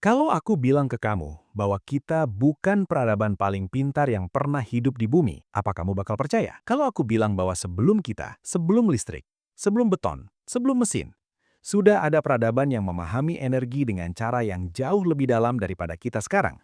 Kalau aku bilang ke kamu bahwa kita bukan peradaban paling pintar yang pernah hidup di bumi, apa kamu bakal percaya? Kalau aku bilang bahwa sebelum kita, sebelum listrik, sebelum beton, sebelum mesin, sudah ada peradaban yang memahami energi dengan cara yang jauh lebih dalam daripada kita sekarang.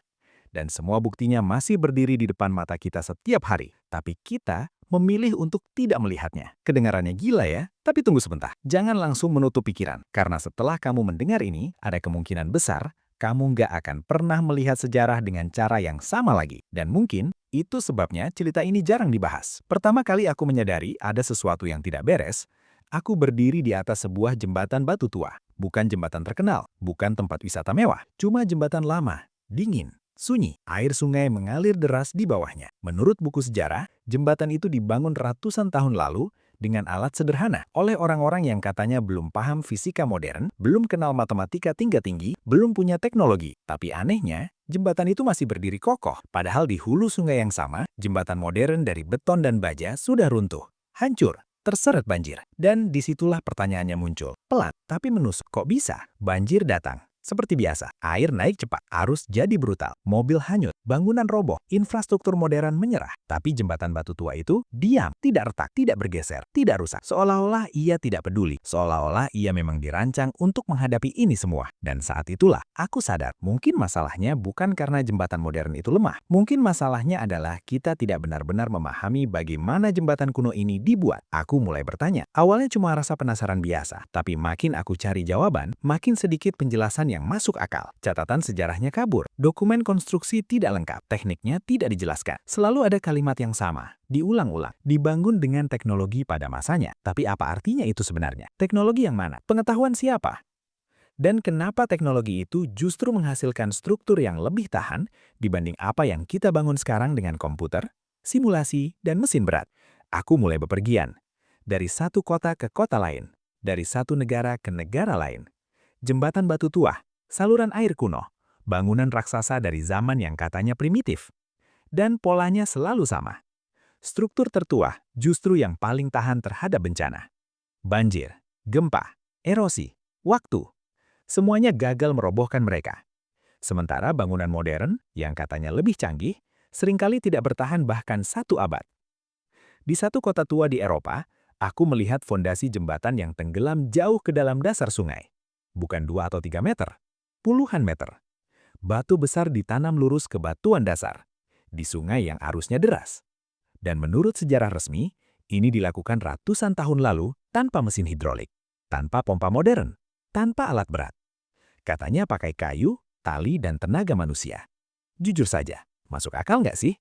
Dan semua buktinya masih berdiri di depan mata kita setiap hari. Tapi kita memilih untuk tidak melihatnya. Kedengarannya gila ya? Tapi tunggu sebentar. Jangan langsung menutup pikiran. Karena setelah kamu mendengar ini, ada kemungkinan besar kamu nggak akan pernah melihat sejarah dengan cara yang sama lagi. Dan mungkin itu sebabnya cerita ini jarang dibahas. Pertama kali aku menyadari ada sesuatu yang tidak beres, aku berdiri di atas sebuah jembatan batu tua. Bukan jembatan terkenal, bukan tempat wisata mewah, cuma jembatan lama, dingin, sunyi. Air sungai mengalir deras di bawahnya. Menurut buku sejarah, jembatan itu dibangun ratusan tahun lalu dengan alat sederhana oleh orang-orang yang katanya belum paham fisika modern, belum kenal matematika tingkat tinggi, belum punya teknologi. Tapi anehnya, jembatan itu masih berdiri kokoh. Padahal di hulu sungai yang sama, jembatan modern dari beton dan baja sudah runtuh, hancur, terseret banjir. Dan disitulah pertanyaannya muncul. Pelat, tapi menusuk. Kok bisa? Banjir datang. Seperti biasa, air naik cepat, arus jadi brutal, mobil hanyut, bangunan roboh, infrastruktur modern menyerah. Tapi jembatan batu tua itu diam, tidak retak, tidak bergeser, tidak rusak. Seolah-olah ia tidak peduli, seolah-olah ia memang dirancang untuk menghadapi ini semua. Dan saat itulah, aku sadar, mungkin masalahnya bukan karena jembatan modern itu lemah. Mungkin masalahnya adalah kita tidak benar-benar memahami bagaimana jembatan kuno ini dibuat. Aku mulai bertanya, awalnya cuma rasa penasaran biasa, tapi makin aku cari jawaban, makin sedikit penjelasan yang masuk akal. Catatan sejarahnya kabur, dokumen konstruksi tidak lengkap, tekniknya tidak dijelaskan. Selalu ada kalimat yang sama, diulang-ulang, dibangun dengan teknologi pada masanya. Tapi apa artinya itu sebenarnya? Teknologi yang mana? Pengetahuan siapa? Dan kenapa teknologi itu justru menghasilkan struktur yang lebih tahan dibanding apa yang kita bangun sekarang dengan komputer, simulasi, dan mesin berat? Aku mulai bepergian. Dari satu kota ke kota lain, dari satu negara ke negara lain. Jembatan batu tua, saluran air kuno, bangunan raksasa dari zaman yang katanya primitif. Dan polanya selalu sama. Struktur tertua justru yang paling tahan terhadap bencana. Banjir, gempa, erosi, waktu. Semuanya gagal merobohkan mereka. Sementara bangunan modern, yang katanya lebih canggih, seringkali tidak bertahan bahkan 1 abad. Di satu kota tua di Eropa, aku melihat fondasi jembatan yang tenggelam jauh ke dalam dasar sungai. Bukan 2 atau 3 meter, puluhan meter. Batu besar ditanam lurus ke batuan dasar, di sungai yang arusnya deras. Dan menurut sejarah resmi, ini dilakukan ratusan tahun lalu tanpa mesin hidrolik, tanpa pompa modern, tanpa alat berat. Katanya pakai kayu, tali, dan tenaga manusia. Jujur saja, masuk akal nggak sih?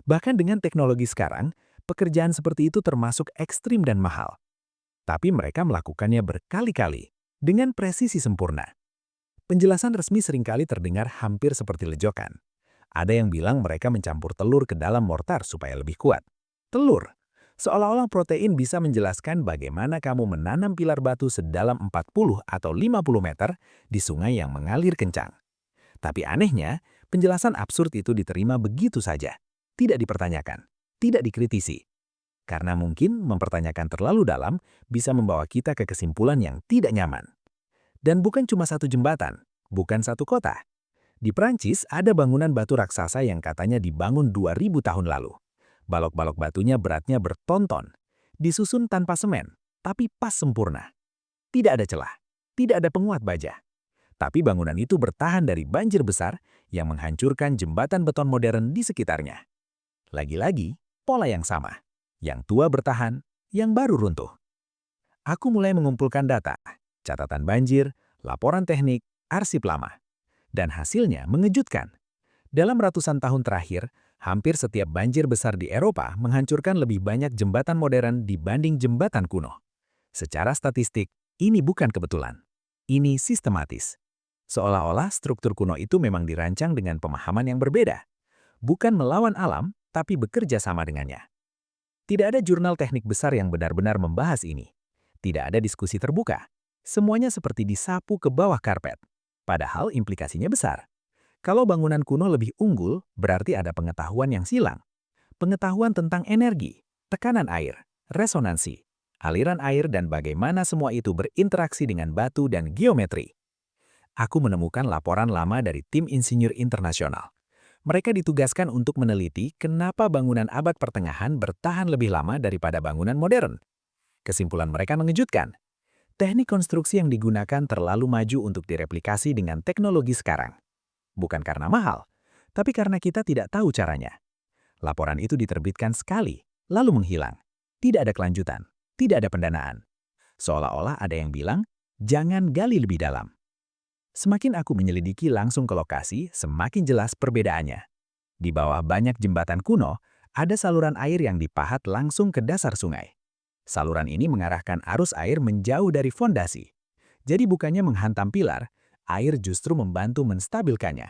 Bahkan dengan teknologi sekarang, pekerjaan seperti itu termasuk ekstrim dan mahal. Tapi mereka melakukannya berkali-kali, dengan presisi sempurna. Penjelasan resmi seringkali terdengar hampir seperti lejokan. Ada yang bilang mereka mencampur telur ke dalam mortar supaya lebih kuat. Telur, seolah-olah protein bisa menjelaskan bagaimana kamu menanam pilar batu sedalam 40 atau 50 meter di sungai yang mengalir kencang. Tapi anehnya, penjelasan absurd itu diterima begitu saja. Tidak dipertanyakan, tidak dikritisi. Karena mungkin mempertanyakan terlalu dalam bisa membawa kita ke kesimpulan yang tidak nyaman. Dan bukan cuma satu jembatan, bukan satu kota. Di Prancis ada bangunan batu raksasa yang katanya dibangun 2000 tahun lalu. Balok-balok batunya beratnya bertonton, disusun tanpa semen, tapi pas sempurna. Tidak ada celah, tidak ada penguat baja. Tapi bangunan itu bertahan dari banjir besar yang menghancurkan jembatan beton modern di sekitarnya. Lagi-lagi, pola yang sama. Yang tua bertahan, yang baru runtuh. Aku mulai mengumpulkan data, catatan banjir, laporan teknik, arsip lama. Dan hasilnya mengejutkan. Dalam ratusan tahun terakhir, hampir setiap banjir besar di Eropa menghancurkan lebih banyak jembatan modern dibanding jembatan kuno. Secara statistik, ini bukan kebetulan. Ini sistematis. Seolah-olah struktur kuno itu memang dirancang dengan pemahaman yang berbeda. Bukan melawan alam, tapi bekerja sama dengannya. Tidak ada jurnal teknik besar yang benar-benar membahas ini. Tidak ada diskusi terbuka. Semuanya seperti disapu ke bawah karpet. Padahal implikasinya besar. Kalau bangunan kuno lebih unggul, berarti ada pengetahuan yang silang. Pengetahuan tentang energi, tekanan air, resonansi, aliran air dan bagaimana semua itu berinteraksi dengan batu dan geometri. Aku menemukan laporan lama dari tim insinyur internasional. Mereka ditugaskan untuk meneliti kenapa bangunan abad pertengahan bertahan lebih lama daripada bangunan modern. Kesimpulan mereka mengejutkan. Teknik konstruksi yang digunakan terlalu maju untuk direplikasi dengan teknologi sekarang. Bukan karena mahal, tapi karena kita tidak tahu caranya. Laporan itu diterbitkan sekali, lalu menghilang. Tidak ada kelanjutan, tidak ada pendanaan. Seolah-olah ada yang bilang, jangan gali lebih dalam. Semakin aku menyelidiki langsung ke lokasi, semakin jelas perbedaannya. Di bawah banyak jembatan kuno, ada saluran air yang dipahat langsung ke dasar sungai. Saluran ini mengarahkan arus air menjauh dari fondasi. Jadi bukannya menghantam pilar, air justru membantu menstabilkannya.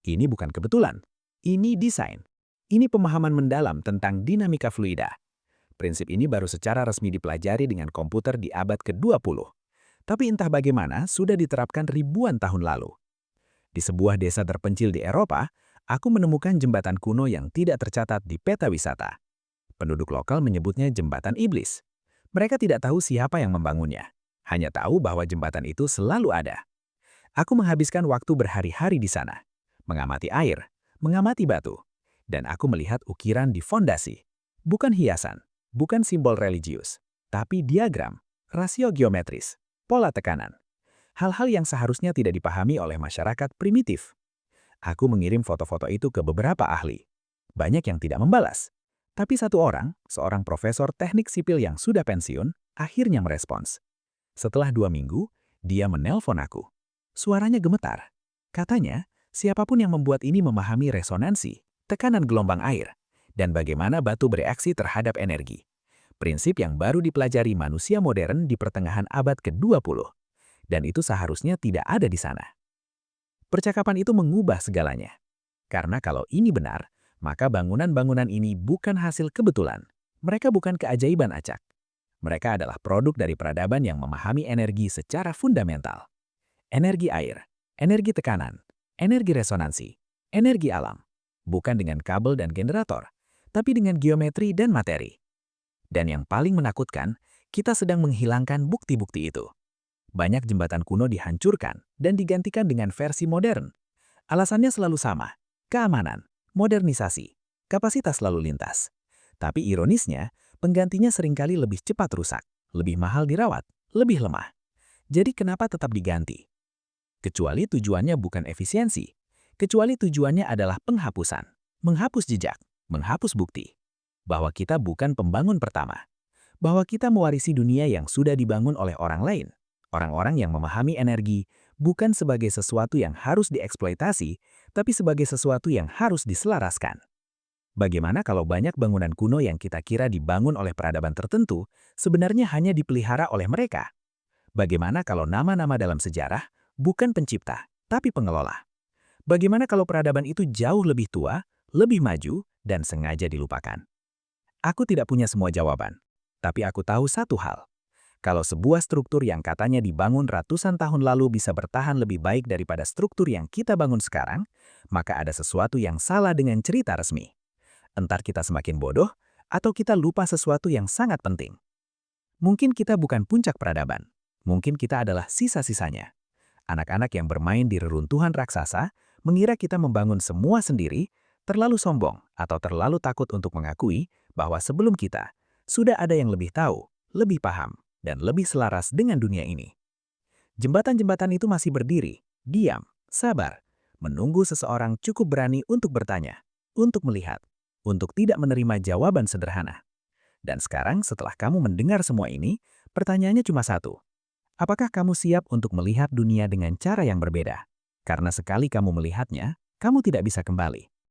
Ini bukan kebetulan. Ini desain. Ini pemahaman mendalam tentang dinamika fluida. Prinsip ini baru secara resmi dipelajari dengan komputer di abad ke-20. Tapi entah bagaimana sudah diterapkan ribuan tahun lalu. Di sebuah desa terpencil di Eropa, aku menemukan jembatan kuno yang tidak tercatat di peta wisata. Penduduk lokal menyebutnya jembatan iblis. Mereka tidak tahu siapa yang membangunnya. Hanya tahu bahwa jembatan itu selalu ada. Aku menghabiskan waktu berhari-hari di sana. Mengamati air, mengamati batu. Dan aku melihat ukiran di fondasi. Bukan hiasan, bukan simbol religius, tapi diagram, rasio geometris, pola tekanan. Hal-hal yang seharusnya tidak dipahami oleh masyarakat primitif. Aku mengirim foto-foto itu ke beberapa ahli. Banyak yang tidak membalas. Tapi satu orang, seorang profesor teknik sipil yang sudah pensiun, akhirnya merespons. Setelah 2 minggu, dia menelpon aku. Suaranya gemetar. Katanya, siapapun yang membuat ini memahami resonansi, tekanan gelombang air, dan bagaimana batu bereaksi terhadap energi. Prinsip yang baru dipelajari manusia modern di pertengahan abad ke-20. Dan itu seharusnya tidak ada di sana. Percakapan itu mengubah segalanya. Karena kalau ini benar, maka bangunan-bangunan ini bukan hasil kebetulan. Mereka bukan keajaiban acak. Mereka adalah produk dari peradaban yang memahami energi secara fundamental. Energi air, energi tekanan, energi resonansi, energi alam. Bukan dengan kabel dan generator, tapi dengan geometri dan materi. Dan yang paling menakutkan, kita sedang menghilangkan bukti-bukti itu. Banyak jembatan kuno dihancurkan dan digantikan dengan versi modern. Alasannya selalu sama, keamanan, modernisasi, kapasitas lalu lintas. Tapi ironisnya, penggantinya seringkali lebih cepat rusak, lebih mahal dirawat, lebih lemah. Jadi kenapa tetap diganti? Kecuali tujuannya bukan efisiensi, kecuali tujuannya adalah penghapusan, menghapus jejak, menghapus bukti. Bahwa kita bukan pembangun pertama. Bahwa kita mewarisi dunia yang sudah dibangun oleh orang lain. Orang-orang yang memahami energi bukan sebagai sesuatu yang harus dieksploitasi, tapi sebagai sesuatu yang harus diselaraskan. Bagaimana kalau banyak bangunan kuno yang kita kira dibangun oleh peradaban tertentu, sebenarnya hanya dipelihara oleh mereka? Bagaimana kalau nama-nama dalam sejarah bukan pencipta, tapi pengelola? Bagaimana kalau peradaban itu jauh lebih tua, lebih maju, dan sengaja dilupakan? Aku tidak punya semua jawaban, tapi aku tahu satu hal. Kalau sebuah struktur yang katanya dibangun ratusan tahun lalu bisa bertahan lebih baik daripada struktur yang kita bangun sekarang, maka ada sesuatu yang salah dengan cerita resmi. Entar kita semakin bodoh, atau kita lupa sesuatu yang sangat penting. Mungkin kita bukan puncak peradaban. Mungkin kita adalah sisa-sisanya. Anak-anak yang bermain di reruntuhan raksasa mengira kita membangun semua sendiri, terlalu sombong atau terlalu takut untuk mengakui bahwa sebelum kita, sudah ada yang lebih tahu, lebih paham, dan lebih selaras dengan dunia ini. Jembatan-jembatan itu masih berdiri, diam, sabar, menunggu seseorang cukup berani untuk bertanya, untuk melihat, untuk tidak menerima jawaban sederhana. Dan sekarang setelah kamu mendengar semua ini, pertanyaannya cuma satu. Apakah kamu siap untuk melihat dunia dengan cara yang berbeda? Karena sekali kamu melihatnya, kamu tidak bisa kembali.